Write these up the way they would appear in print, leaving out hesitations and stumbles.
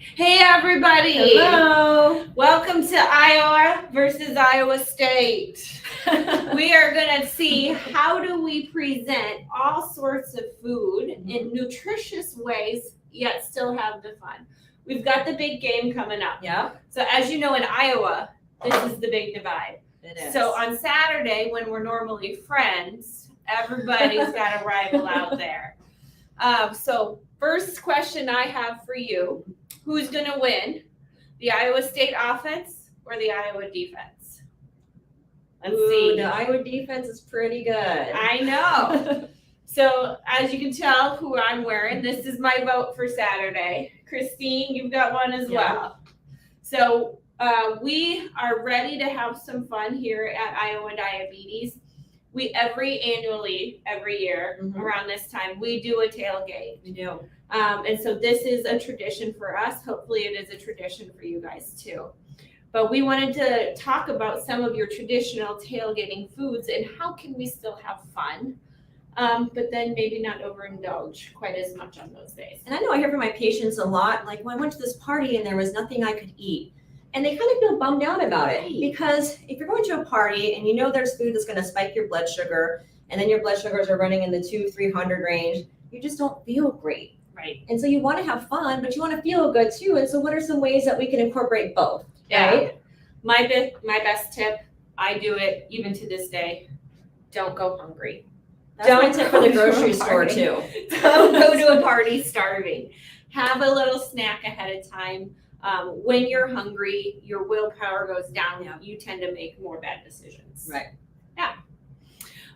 Hey everybody! Hello. Welcome to Iowa versus Iowa State. We are going to see how do we present all sorts of food in nutritious ways yet still have the fun. We've got the big game coming up. Yeah, So as you know, in Iowa, this is the big divide. it is. So on Saturday, when we're normally friends, everybody's got a rival out there. So first question I have for you, who's going to win, the Iowa State offense or the Iowa defense? Let's see. The Iowa defense is pretty good. I know. So as you can tell who I'm wearing, this is my vote for Saturday. Christine, you've got one as well. So we are ready to have some fun here at Iowa Diabetes. We every year around this time, we do a tailgate. We do. And so this is a tradition for us. Hopefully it is a tradition for you guys too. But we wanted to talk about some of your traditional tailgating foods and how can we still have fun, but then maybe not overindulge quite as much on those days. And I know I hear from my patients a lot, like, well, I went to this party and there was nothing I could eat. And they kind of feel bummed out about it because if you're going to a party and you know there's food that's going to spike your blood sugar and then your blood sugars are running in the 200-300 range, you just don't feel great. Right. And so you want to have fun, but you want to feel good too. And so what are some ways that we can incorporate both? Yeah. Right? My best tip, I do it even to this day. Don't go hungry. That's my tip for the grocery store too. Don't go to a party starving. Have a little snack ahead of time. When you're hungry, your willpower goes down. Yeah. You tend to make more bad decisions. Right. Yeah.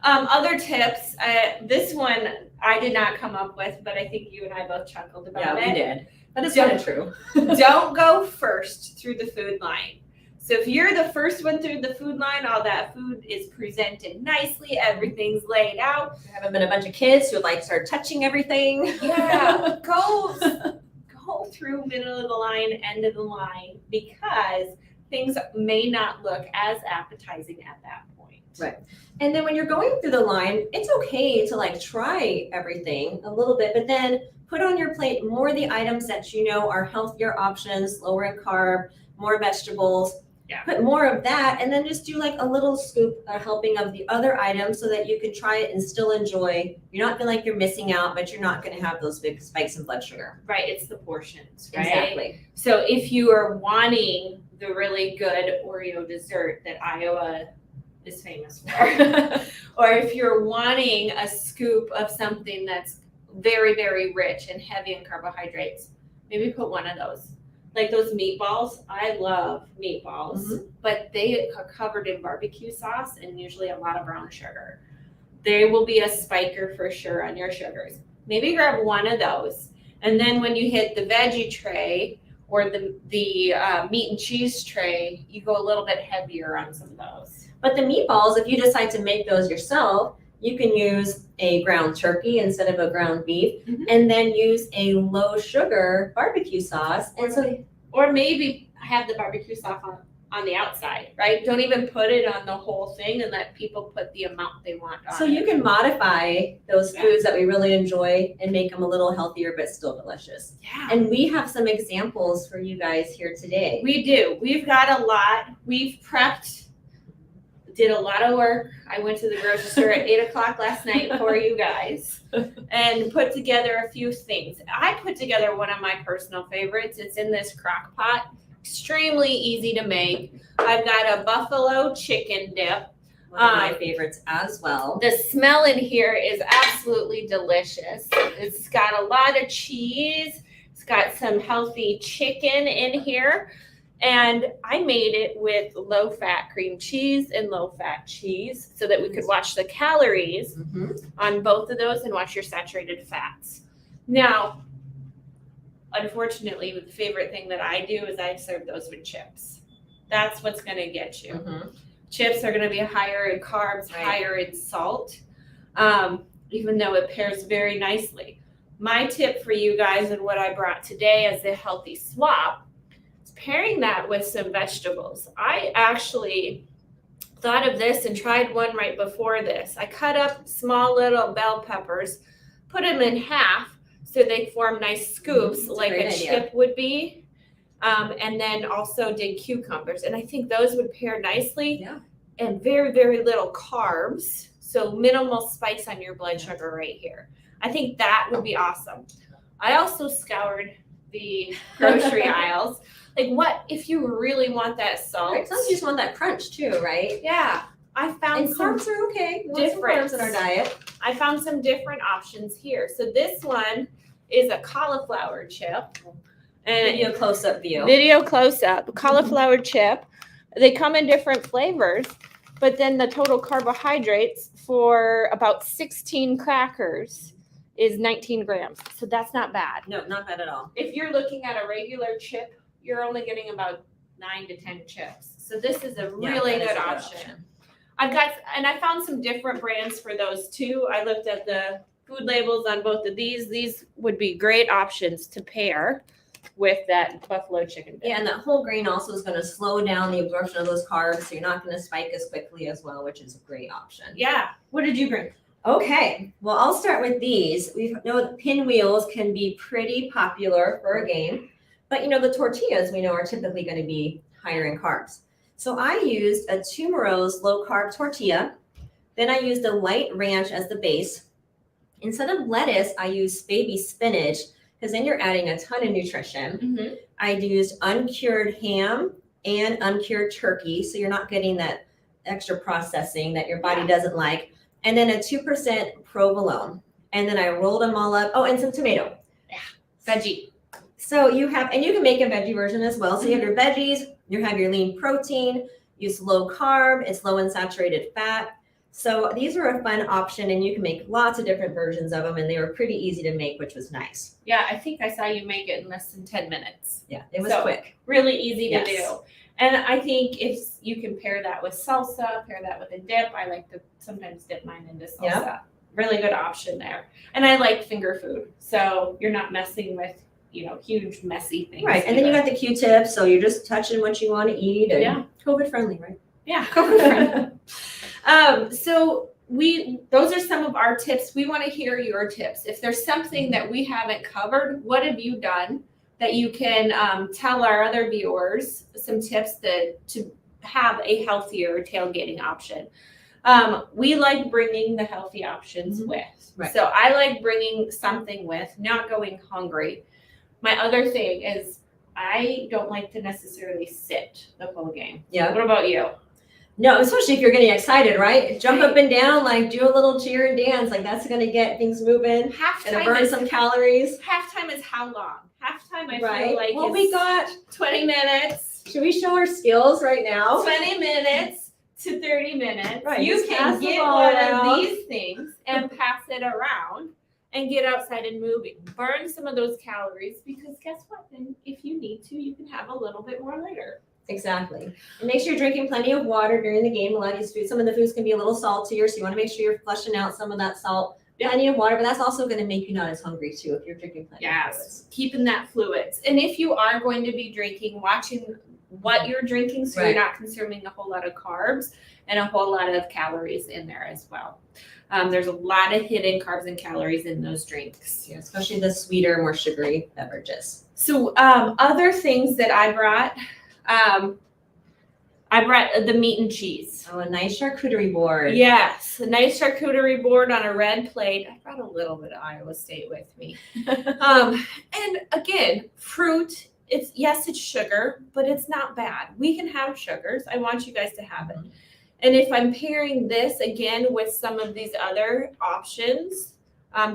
Other tips. This one I did not come up with, but I think you and I both chuckled about it. Yeah, we did. That is kind of true. Don't go first through the food line. So if you're the first one through the food line, all that food is presented nicely, everything's laid out. There haven't been a bunch of kids who like start touching everything. Yeah, go through middle of the line, end of the line, because things may not look as appetizing at that point. Right. And then when you're going through the line, it's okay to like try everything a little bit, but then put on your plate more of the items that you know are healthier options, lower in carb, more vegetables. Yeah. Put more of that, and then just do like a little scoop, a helping of the other items so that you can try it and still enjoy. You're not feeling like you're missing out, but you're not going to have those big spikes in blood sugar. Right, it's the portions, right? Exactly. So if you are wanting the really good Oreo dessert that Iowa is famous for, or if you're wanting a scoop of something that's very, very rich and heavy in carbohydrates, maybe put one of those. Like those meatballs, I love meatballs, but they are covered in barbecue sauce and usually a lot of brown sugar. They will be a spiker for sure on your sugars. Maybe grab one of those. And then when you hit the veggie tray or the meat and cheese tray, you go a little bit heavier on some of those. But the meatballs, if you decide to make those yourself, you can use a ground turkey instead of a ground beef, and then use a low sugar barbecue sauce. And or maybe have the barbecue sauce on the outside, right? Don't even put it on the whole thing and let people put the amount they want on so it. you can modify those foods that we really enjoy and make them a little healthier but still delicious. Yeah. And we have some examples for you guys here today. We do. We've got a lot. We've prepped. Did a lot of work. I went to the grocery store at 8:00 last night for you guys and put together a few things. I put together one of my personal favorites. It's in this crock pot. Extremely easy to make. I've got a buffalo chicken dip. One of my favorites as well. The smell in here is absolutely delicious. It's got a lot of cheese. It's got some healthy chicken in here. And I made it with low-fat cream cheese and low-fat cheese so that we could watch the calories on both of those and watch your saturated fats. Now, unfortunately, the favorite thing that I do is I serve those with chips. That's what's going to get you. Chips are going to be higher in carbs, higher in salt, even though it pairs very nicely. My tip for you guys and what I brought today as a healthy swap, pairing that with some vegetables. I actually thought of this and tried one right before this. I cut up small little bell peppers, put them in half so they form nice scoops like a chip would be. And then also did cucumbers. And I think those would pair nicely. Yeah. And very, very little carbs. So minimal spice on your blood sugar right here. I think that would be awesome. I also scoured the grocery aisles. Like, what if you really want that salt? Right. Sometimes you just want that crunch too, right? Yeah. I found And some carbs are okay. We want some different carbs in our diet. I found some different options here. So this one is a cauliflower chip. And Video close-up view. Video close-up, cauliflower chip. They come in different flavors, but then the total carbohydrates for about 16 crackers is 19 grams. So that's not bad. No, not bad at all. If you're looking at a regular chip, you're only getting about 9 to 10 chips. So this is a really good option. I found some different brands for those too. I looked at the food labels on both of these. These would be great options to pair with that buffalo chicken dip. Yeah, and that whole grain also is going to slow down the absorption of those carbs, so you're not going to spike as quickly as well, which is a great option. Yeah. What did you bring? Okay, well, I'll start with these. We know that pinwheels can be pretty popular for a game, but the tortillas we know are typically going to be higher in carbs. So I used a Tumero's low-carb tortilla. Then I used a light ranch as the base. Instead of lettuce, I used baby spinach, because then you're adding a ton of nutrition. Mm-hmm. I used uncured ham and uncured turkey, so you're not getting that extra processing that your body doesn't like. And then a 2% provolone. And then I rolled them all up. Oh, and some tomato. Yeah, veggie. So you can make a veggie version as well. So you have your veggies, you have your lean protein, use low carb, it's low in saturated fat. So these are a fun option, and you can make lots of different versions of them, and they were pretty easy to make, which was nice. Yeah, I think I saw you make it in less than 10 minutes. Yeah, it was quick. Really easy to Yes. do. And I think if you can pair that with salsa, pair that with a dip, I like to sometimes dip mine into salsa. Yeah. Really good option there. And I like finger food, so you're not messing with, huge messy things. Right, and then you got the Q-tips, so you're just touching what you want to eat, and Yeah. COVID friendly, right? Yeah, COVID friendly. So those are some of our tips. We want to hear your tips. If there's something that we haven't covered, what have you done that you can tell our other viewers some tips to have a healthier tailgating option? We like bringing the healthy options with. Right. So I like bringing something with, not going hungry. My other thing is I don't like to necessarily sit the whole game. Yeah. What about you? No, especially if you're getting excited, right? Jump up and down, like do a little cheer and dance, like that's going to get things moving. Gonna burn some calories. Halftime is how long? Halftime, I Right. feel like Well, is we got. 20 minutes. Should we show our skills right now? 20 minutes to 30 minutes. Right, You just pass can the get ball one around. of these things and pass it around and get outside and moving. Burn some of those calories, because guess what? Then if you need to, you can have a little bit more later. Exactly. And make sure you're drinking plenty of water during the game. A lot of these foods, some of the foods can be a little saltier, so you want to make sure you're flushing out some of that salt. Yeah. Plenty of water, but that's also going to make you not as hungry too if you're drinking plenty of fluids. Yes, keeping that fluids. And if you are going to be drinking, watching what you're drinking, so Right. you're not consuming a whole lot of carbs and a whole lot of calories in there as well. There's a lot of hidden carbs and calories in those drinks. Yeah, especially the sweeter, more sugary beverages. So other things that I brought the meat and cheese. Oh, a nice charcuterie board. Yes, a nice charcuterie board on a red plate. I brought a little bit of Iowa State with me. And again, fruit, it's sugar, but it's not bad. We can have sugars. I want you guys to have it. And if I'm pairing this again with some of these other options,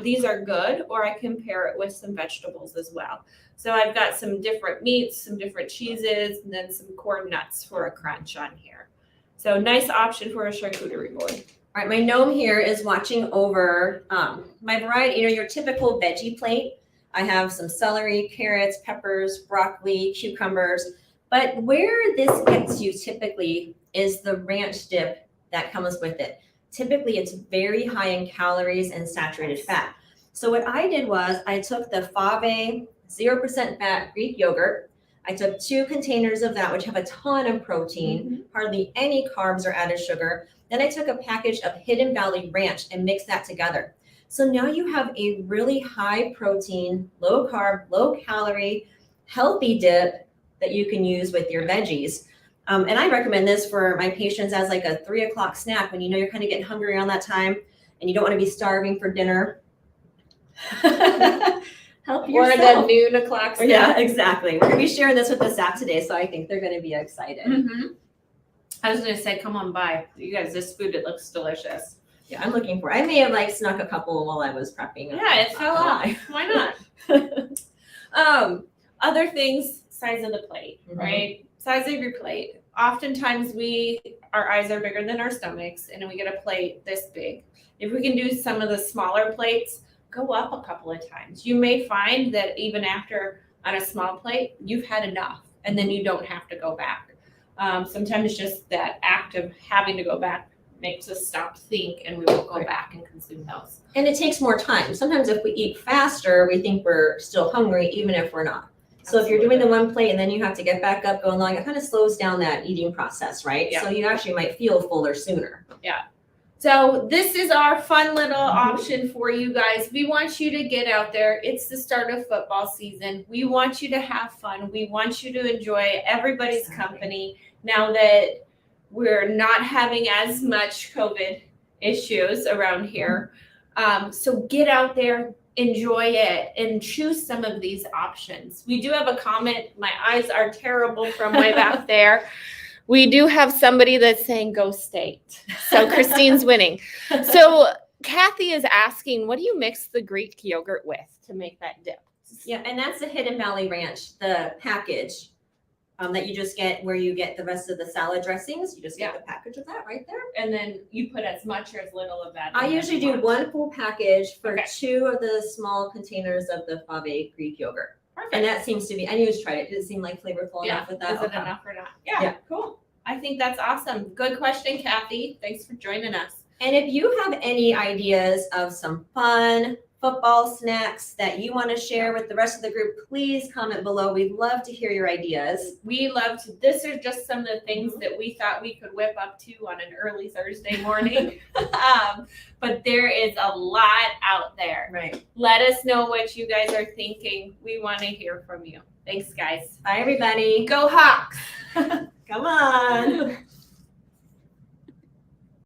these are good, or I can pair it with some vegetables as well. So I've got some different meats, some different cheeses, and then some corn nuts for a crunch on here. So nice option for a charcuterie board. All right, my gnome here is watching over my variety, your typical veggie plate. I have some celery, carrots, peppers, broccoli, cucumbers. But where this gets you typically is the ranch dip that comes with it. Typically, it's very high in calories and saturated fat. So what I did was I took the Fave 0% fat Greek yogurt. I took 2 containers of that, which have a ton of protein, hardly any carbs or added sugar. Then I took a package of Hidden Valley Ranch and mixed that together. So now you have a really high protein, low carb, low calorie, healthy dip, that you can use with your veggies. And I recommend this for my patients as like a 3 o'clock snack when you know you're kind of getting hungry around that time and you don't want to be starving for dinner. Help Or yourself. the noon o'clock snack. Yeah, exactly. We're gonna be sharing this with the staff today, so I think they're gonna be excited. I was gonna say, come on by. You guys, this food, it looks delicious. Yeah, I'm looking for. I may have like snuck a couple while I was prepping. Yeah, it fell off. Why not? Other things, size of the plate, right? Size of your plate. Oftentimes our eyes are bigger than our stomachs, and we get a plate this big. If we can do some of the smaller plates, go up a couple of times. You may find that even after on a small plate, you've had enough, and then you don't have to go back. Sometimes just that act of having to go back makes us stop, think, and we will go back and consume those. And it takes more time. Sometimes if we eat faster, we think we're still hungry, even if we're not. So if you're doing the one plate and then you have to get back up, go along, it kind of slows down that eating process, right? Yeah. So you actually might feel fuller sooner. Yeah. So this is our fun little option for you guys. We want you to get out there. It's the start of football season. We want you to have fun. We want you to enjoy everybody's company now that we're not having as much COVID issues around here. So get out there, enjoy it, and choose some of these options. We do have a comment. My eyes are terrible from way back there. We do have somebody that's saying go state. So Christine's winning. So Kathy is asking, what do you mix the Greek yogurt with to make that dip? Yeah, and that's the Hidden Valley Ranch, the package that you just get where you get the rest of the salad dressings. You just get the package of that right there. And then you put as much or as little of that. I usually do one full package for 2 of the small containers of the Fave Greek yogurt. Perfect. And that seems to be, I just tried it. Did it seem like flavorful enough with that? Is it enough or not? Yeah, cool. I think that's awesome. Good question, Kathy. Thanks for joining us. And if you have any ideas of some fun football snacks that you want to share with the rest of the group, please comment below. We'd love to hear your ideas. We love to, this are just some of the things that we thought we could whip up to on an early Thursday morning. But there is a lot out there. Right. Let us know what you guys are thinking. We want to hear from you. Thanks, guys. Bye, everybody. Go Hawks. Come on.